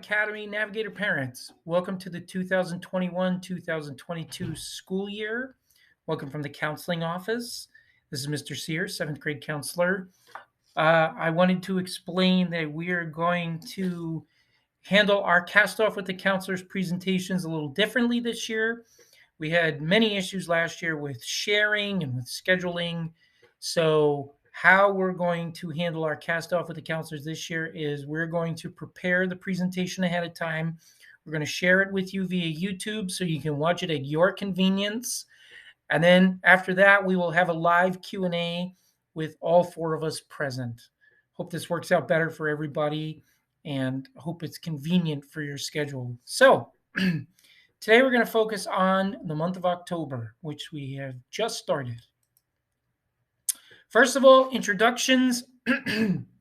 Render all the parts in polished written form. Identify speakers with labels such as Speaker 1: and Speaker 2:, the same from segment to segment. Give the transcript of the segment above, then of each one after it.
Speaker 1: Academy Navigator parents. Welcome to the 2021-2022 school year. Welcome from the counseling office. This is Mr. Sears, seventh grade counselor. I wanted to explain that we are going to handle our cast off with the counselors presentations a little differently this year. We had many issues last year with sharing and with scheduling. So, how we're going to handle our cast off with the counselors this year is we're going to prepare the presentation ahead of time. We're going to share it with you via YouTube so you can watch it at your convenience. And then after that, we will have a live Q&A with all four of us present. Hope this works out better for everybody and hope it's convenient for your schedule. So, today we're going to focus on the month of October, which we have just started. First of all, introductions.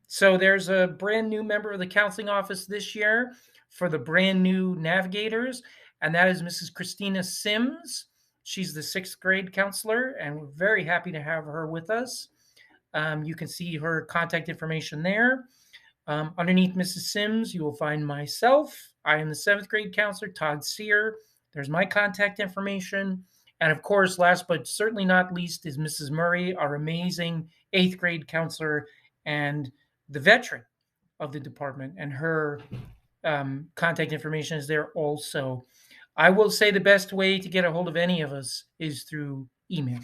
Speaker 1: So there's a brand new member of the counseling office this year for the brand new navigators, and that is Mrs. Christina Sims. She's the sixth grade counselor, and we're very happy to have her with us. You can see her contact information there. Underneath Mrs. Sims, you will find myself. I am the seventh grade counselor, Todd Sear. There's my contact information. And of course, last but certainly not least, is Mrs. Murray, our amazing eighth grade counselor and the veteran of the department. And her contact information is there also. I will say the best way to get a hold of any of us is through email.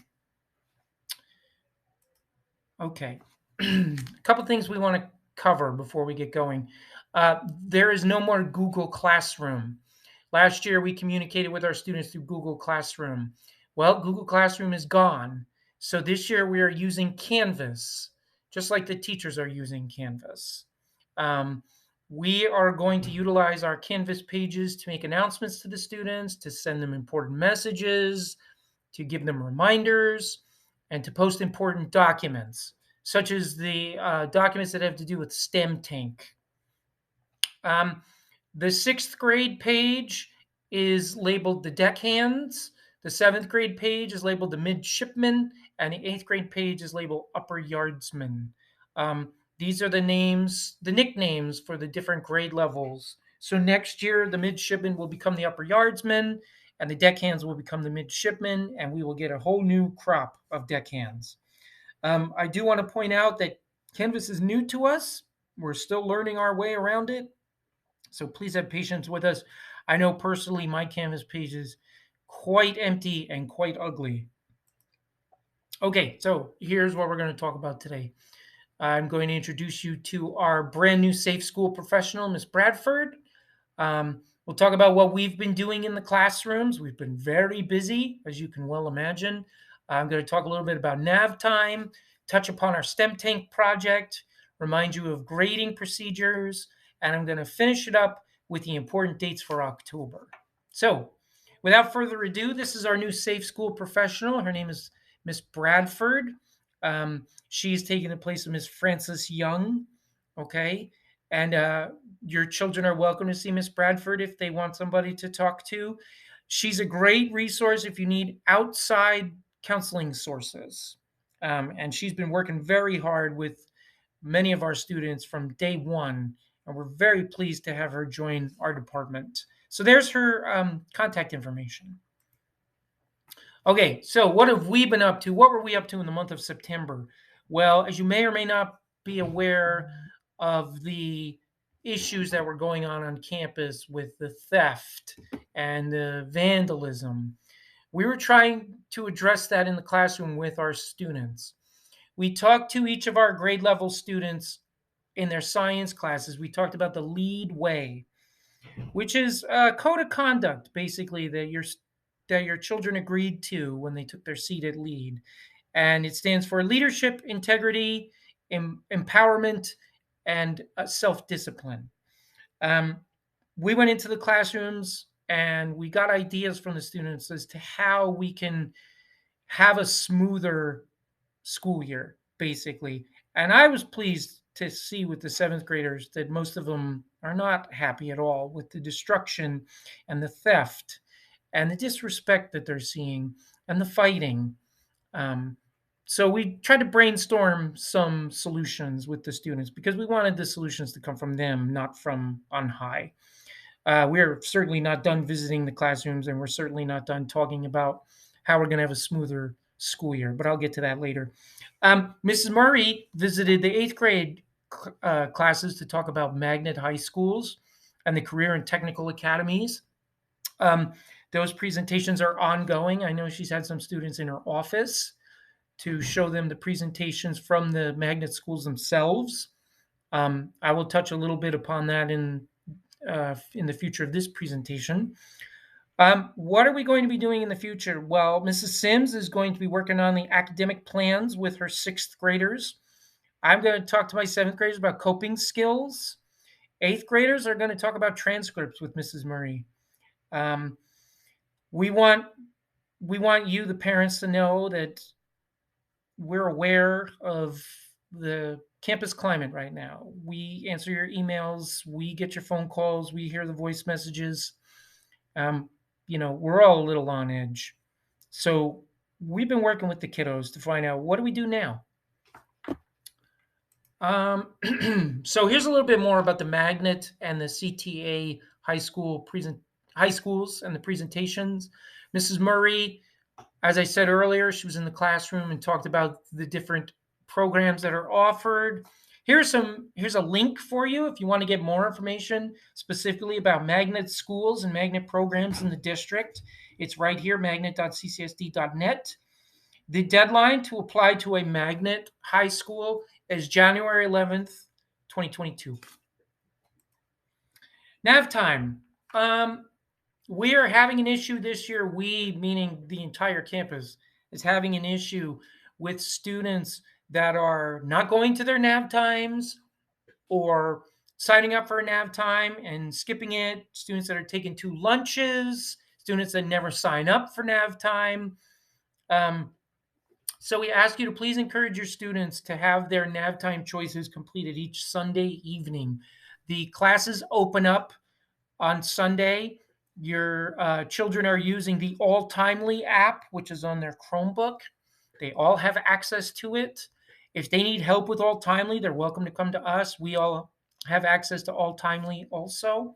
Speaker 1: Okay. A couple things we want to cover before we get going. There is no more Google Classroom. Last year, we communicated with our students through Google Classroom. Well, Google Classroom is gone. So this year, we are using Canvas, just like the teachers are using Canvas. We are going to utilize our Canvas pages to make announcements to the students, to send them important messages, to give them reminders, and to post important documents, such as the documents that have to do with STEM Tank. The sixth grade page is labeled the deckhands. The seventh grade page is labeled the midshipmen, and the eighth grade page is labeled upper yardsmen. These are the names, the nicknames for the different grade levels. So next year, the midshipmen will become the upper yardsmen, and the deckhands will become the midshipmen, and we will get a whole new crop of deckhands. I do want to point out that Canvas is new to us. We're still learning our way around it. So please have patience with us. I know personally my Canvas page is quite empty and quite ugly. Okay, so here's what we're going to talk about today. I'm going to introduce you to our brand new Safe School professional, Miss Bradford. We'll talk about what we've been doing in the classrooms. We've been very busy, as you can well imagine. I'm going to talk a little bit about nav time, touch upon our STEM Tank project, remind you of grading procedures, and I'm going to finish it up with the important dates for October. So, without further ado, this is our new Safe School professional. Her name is Miss Bradford. She's taking the place of Miss Frances Young. Okay, and your children are welcome to see Miss Bradford if they want somebody to talk to. She's a great resource if you need outside counseling sources. And she's been working very hard with many of our students from day one, and we're very pleased to have her join our department. So there's her contact information. Okay, so what have we been up to? What were we up to in the month of September? Well, as you may or may not be aware of the issues that were going on campus with the theft and the vandalism, we were trying to address that in the classroom with our students. We talked to each of our grade level students in their science classes. We talked about the lead way, which is a code of conduct, basically, that your children agreed to when they took their seat at lead. And it stands for leadership, integrity, empowerment, and self-discipline. We went into the classrooms and we got ideas from the students as to how we can have a smoother school year, basically. And I was pleased to see with the seventh graders that most of them are not happy at all with the destruction and the theft and the disrespect that they're seeing and the fighting. So we tried to brainstorm some solutions with the students because we wanted the solutions to come from them, not from on high. We're certainly not done visiting the classrooms, and we're certainly not done talking about how we're going to have a smoother school year, but I'll get to that later. Mrs. Murray visited the eighth grade classes to talk about magnet high schools and the career and technical academies. Um, those presentations are ongoing. I know she's had some students in her office to show them the presentations from the magnet schools themselves. I will touch a little bit upon that in the future of this presentation. What are we going to be doing in the future? Well, Mrs. Sims is going to be working on the academic plans with her sixth graders. I'm going to talk to my seventh graders about coping skills. Eighth graders are going to talk about transcripts with Mrs. Murray. Um, we want you, the parents, to know that we're aware of the campus climate right now. We answer your emails, we get your phone calls, we hear the voice messages. Um, we're all a little on edge. So we've been working with the kiddos to find out what do we do now. So here's a little bit more about the magnet and the CTA high schools and the presentations. Mrs. Murray, as I said earlier, she was in the classroom and talked about the different programs that are offered. Here's a link for you if you want to get more information specifically about magnet schools and magnet programs in the district. It's right here, magnet.ccsd.net. The deadline to apply to a magnet high school is January 11th, 2022. Nav time. We are having an issue this year. We, meaning the entire campus, is having an issue with students that are not going to their nav times or signing up for a nav time and skipping it, students that are taking 2 lunches, students that never sign up for nav time. So we ask you to please encourage your students to have their nav time choices completed each Sunday evening. The classes open up on Sunday. Your children are using the All Timely app, which is on their Chromebook. They all have access to it. If they need help with All Timely, they're welcome to come to us. We all have access to All Timely also.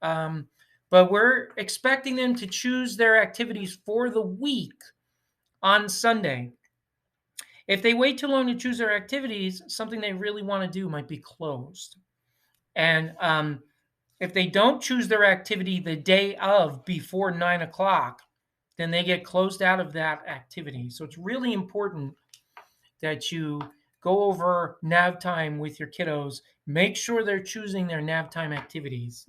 Speaker 1: But we're expecting them to choose their activities for the week on Sunday. If they wait too long to choose their activities, something they really want to do might be closed. And if they don't choose their activity the day of before 9 o'clock, then they get closed out of that activity. So it's really important that you go over nav time with your kiddos. Make sure they're choosing their nav time activities.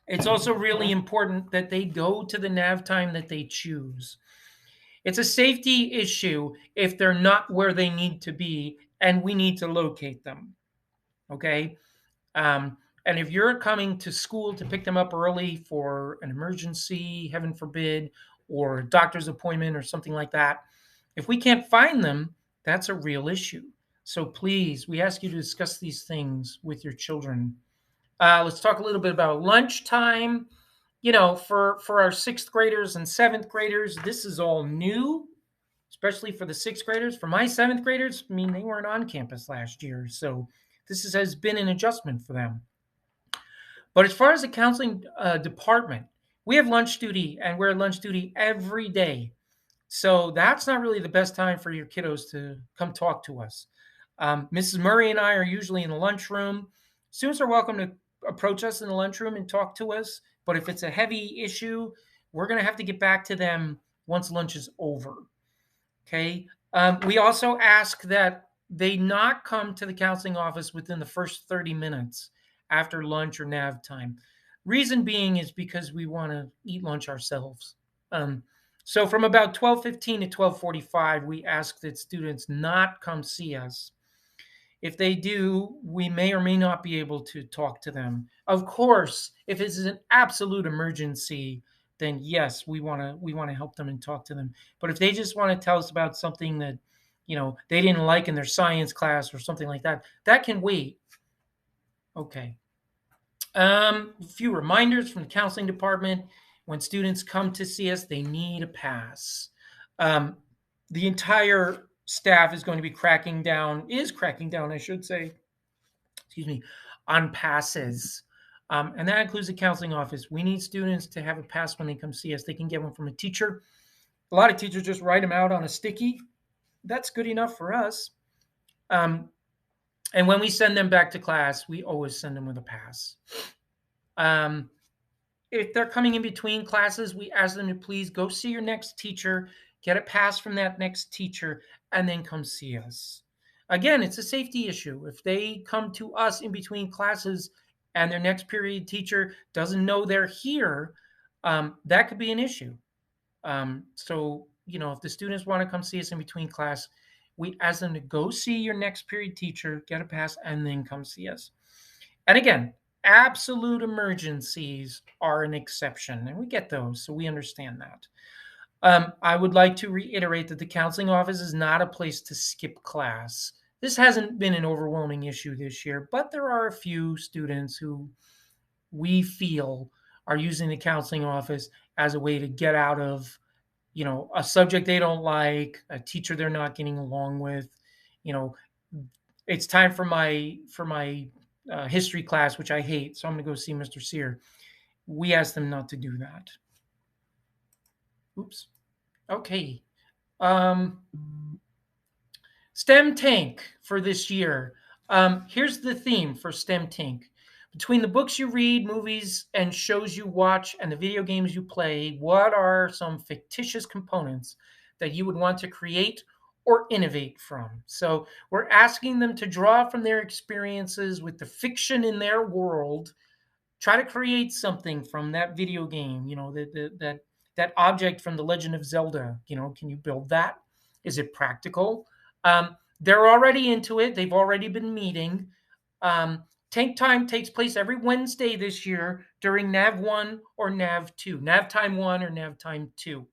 Speaker 1: It's also really important that they go to the nav time that they choose. It's a safety issue if they're not where they need to be and we need to locate them. Okay? And if you're coming to school to pick them up early for an emergency, heaven forbid, or a doctor's appointment or something like that, if we can't find them, that's a real issue. So please, we ask you to discuss these things with your children. Let's talk a little bit about lunchtime. For our sixth graders and seventh graders, this is all new, especially for the sixth graders. For my seventh graders, I mean, they weren't on campus last year. So this has been an adjustment for them. But as far as the counseling department, we have lunch duty and we're at lunch duty every day. So that's not really the best time for your kiddos to come talk to us. Mrs. Murray and I are usually in the lunchroom. Students are welcome to approach us in the lunchroom and talk to us. But if it's a heavy issue, we're going to have to get back to them once lunch is over. Okay. We also ask that they not come to the counseling office within the first 30 minutes after lunch or nav time. Reason being is because we want to eat lunch ourselves. So from about 12:15 to 12:45, we ask that students not come see us. If they do, we may or may not be able to talk to them. Of course, if it's an absolute emergency, then yes, we want to help them and talk to them. But if they just want to tell us about something that they didn't like in their science class or something like that, that can wait. Okay. A few reminders from the counseling department. When students come to see us, they need a pass. the entire staff is going to be cracking down, I should say, excuse me, on passes. And that includes the counseling office. We need students to have a pass when they come see us. They can get one from a teacher. A lot of teachers just write them out on a sticky. That's good enough for us. Um, and when we send them back to class, we always send them with a pass. Um, if they're coming in between classes, we ask them to please go see your next teacher, get a pass from that next teacher, and then come see us. Again, it's a safety issue. If they come to us in between classes and their next period teacher doesn't know they're here, that could be an issue. So, if the students want to come see us in between class, we ask them to go see your next period teacher, get a pass, and then come see us. And again, absolute emergencies are an exception, and we get those, so we understand that. I would like to reiterate that the counseling office is not a place to skip class. This hasn't been an overwhelming issue this year, but there are a few students who we feel are using the counseling office as a way to get out of, a subject they don't like, a teacher they're not getting along with. You know, it's time for my history class, which I hate, so I'm going to go see Mr. Sear. We asked them not to do that. Oops. Okay. Um, STEM Tank for this year. Here's the theme for STEM Tank. Between the books you read, movies and shows you watch, and the video games you play, what are some fictitious components that you would want to create or innovate from? So we're asking them to draw from their experiences with the fiction in their world, try to create something from that video game, that object from the Legend of Zelda. Can you build that? Is it practical? They're already into it. They've already been meeting. Tank Time takes place every Wednesday this year during NAV 1 or NAV 2, NAV Time 1 or NAV Time 2.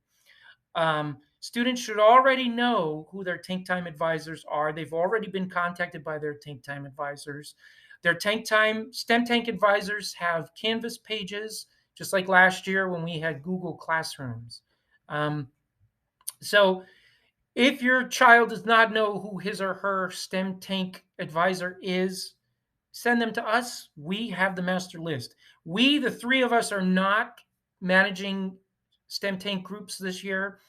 Speaker 1: Students should already know who their Tank Time advisors are. They've already been contacted by their Tank Time advisors. Their Tank Time STEM Tank advisors have Canvas pages, just like last year when we had Google Classrooms. So if your child does not know who his or her STEM Tank advisor is, send them to us. We have the master list. We, the three of us, are not managing STEM Tank groups this year,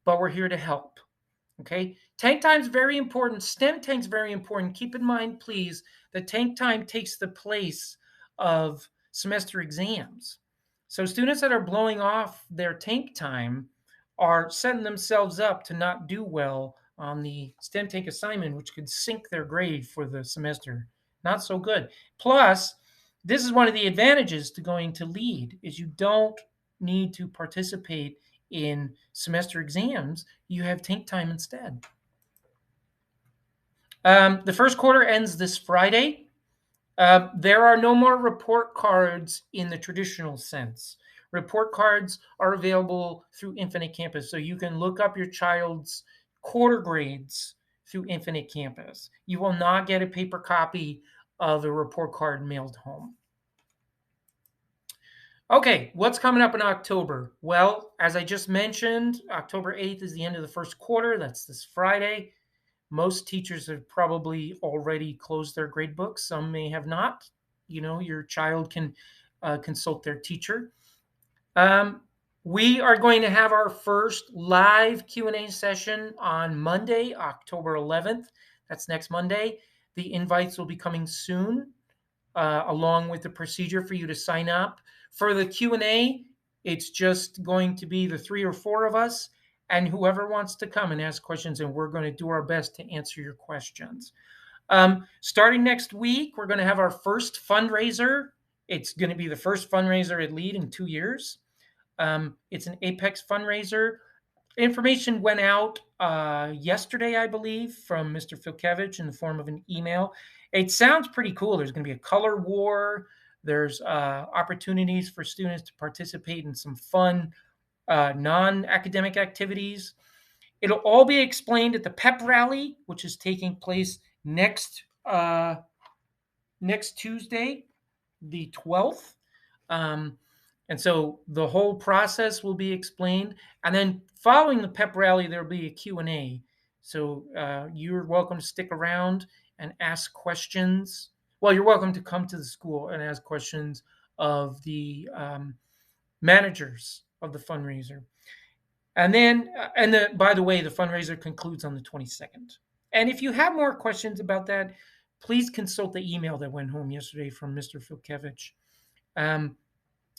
Speaker 1: but we're here to help. Okay, Tank Time is very important. STEM Tank is very important. Keep in mind, please, that Tank Time takes the place of semester exams. So students that are blowing off their Tank Time are setting themselves up to not do well on the STEM Tank assignment, which could sink their grade for the semester. Not so good. Plus, this is one of the advantages to going to LEAD is you don't need to participate in semester exams. You have Tank Time instead. The first quarter ends this Friday. There are no more report cards in the traditional sense. Report cards are available through Infinite Campus, so you can look up your child's quarter grades through Infinite Campus. You will not get a paper copy of a report card mailed home. Okay, what's coming up in October? Well, as I just mentioned, October 8th is the end of the first quarter. That's this Friday. Most teachers have probably already closed their grade books. Some may have not. Your child can consult their teacher. We are going to have our first live Q&A session on Monday, October 11th. That's next Monday. The invites will be coming soon, along with the procedure for you to sign up. For the Q&A, it's just going to be the 3 or 4 of us and whoever wants to come and ask questions, and we're going to do our best to answer your questions. Starting next week, we're going to have our first fundraiser. It's going to be the first fundraiser at LEAD in 2 years. It's an Apex fundraiser. Information went out yesterday, I believe, from Mr. Filkevich in the form of an email. It sounds pretty cool. There's going to be a color war. There's opportunities for students to participate in some fun non-academic activities. It'll all be explained at the pep rally, which is taking place next Tuesday, the 12th. And so the whole process will be explained. And then following the pep rally, there'll be a Q&A. So you're welcome to stick around and ask questions. Well, you're welcome to come to the school and ask questions of the managers of the fundraiser. And then, by the way, the fundraiser concludes on the 22nd. And if you have more questions about that, please consult the email that went home yesterday from Mr. Filkevich. Um,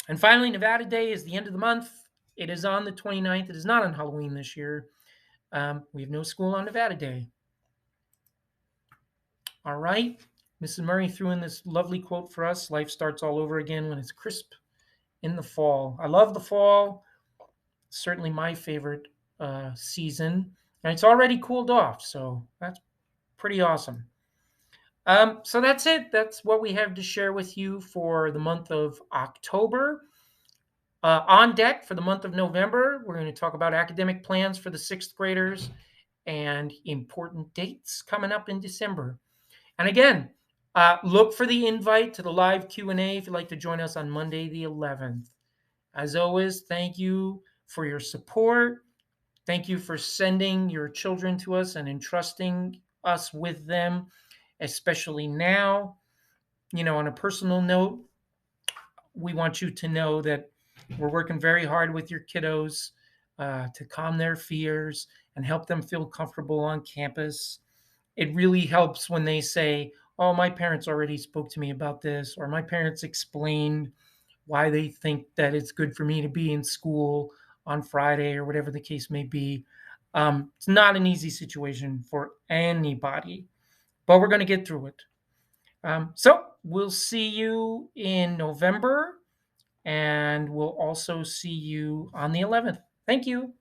Speaker 1: and finally, Nevada Day is the end of the month. It is on the 29th. It is not on Halloween this year. We have no school on Nevada Day. All right. Mrs. Murray threw in this lovely quote for us: life starts all over again when it's crisp in the fall. I love the fall. Certainly my favorite season. And it's already cooled off. So that's pretty awesome. So that's it. That's what we have to share with you for the month of October. On deck for the month of November, we're going to talk about academic plans for the sixth graders and important dates coming up in December. And again, look for the invite to the live Q&A if you'd like to join us on Monday the 11th. As always, thank you for your support. Thank you for sending your children to us and entrusting us with them, especially now. On a personal note, we want you to know that we're working very hard with your kiddos to calm their fears and help them feel comfortable on campus. It really helps when they say, "Oh, my parents already spoke to me about this," or "My parents explained why they think that it's good for me to be in school on Friday," or whatever the case may be. It's not an easy situation for anybody, but we're going to get through it. So we'll see you in November, and we'll also see you on the 11th. Thank you.